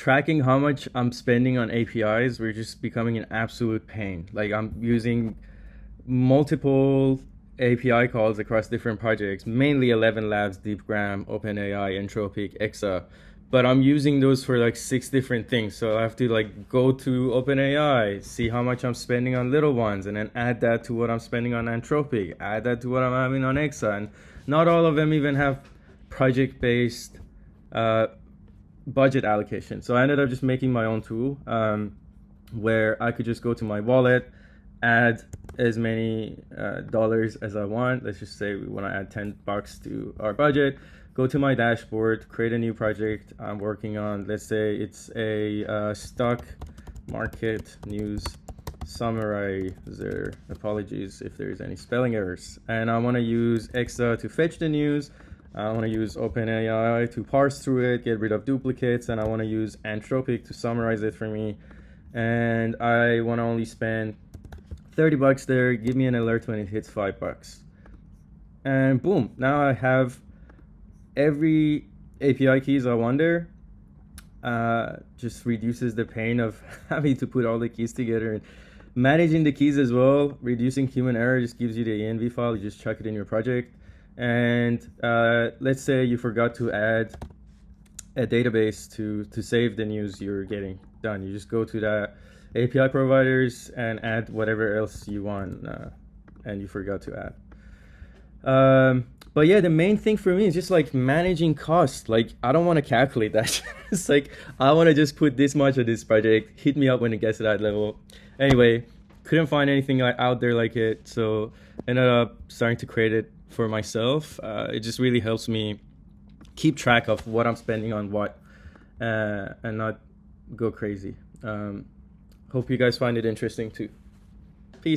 tracking how much I'm spending on APIs, we're just becoming an absolute pain. Like I'm using multiple API calls across different projects, mainly 11 Labs, DeepGram, OpenAI, Entropic, Exa. But I'm using those for like 6 different things. So I have to like go to OpenAI, see how much I'm spending on little ones, and then add that to what I'm spending on Entropic, add that to what I'm having on Exa. And not all of them even have project-based budget allocation. So I ended up just making my own tool where I could just go to my wallet, add as many dollars as I want. Let's just say we want to add $10 to our budget. Go to my dashboard, create a new project I'm working on. Let's say it's a stock market news summarizer. Apologies if there's any spelling errors. And I want to use Exa to fetch the news. I want to use OpenAI to parse through it, get rid of duplicates, and I want to use Anthropic to summarize it for me. And I want to only spend $30 there. Give me an alert when it hits $5. And boom, now I have every API keys I want there. Just reduces the pain of having to put all the keys together. And managing the keys as well, reducing human error, just gives you the env file. You just chuck it in your project. And let's say you forgot to add a database to save the news you're getting done. You just go to the API providers and add whatever else you want and you forgot to add. But yeah, the main thing for me is just like managing costs. Like I don't want to calculate that. It's like I want to just put this much of this project, hit me up when it gets to that level. Anyway, couldn't find anything out there like it, so ended up starting to create it for myself. It just really helps me keep track of what I'm spending on what and not go crazy. Hope you guys find it interesting too.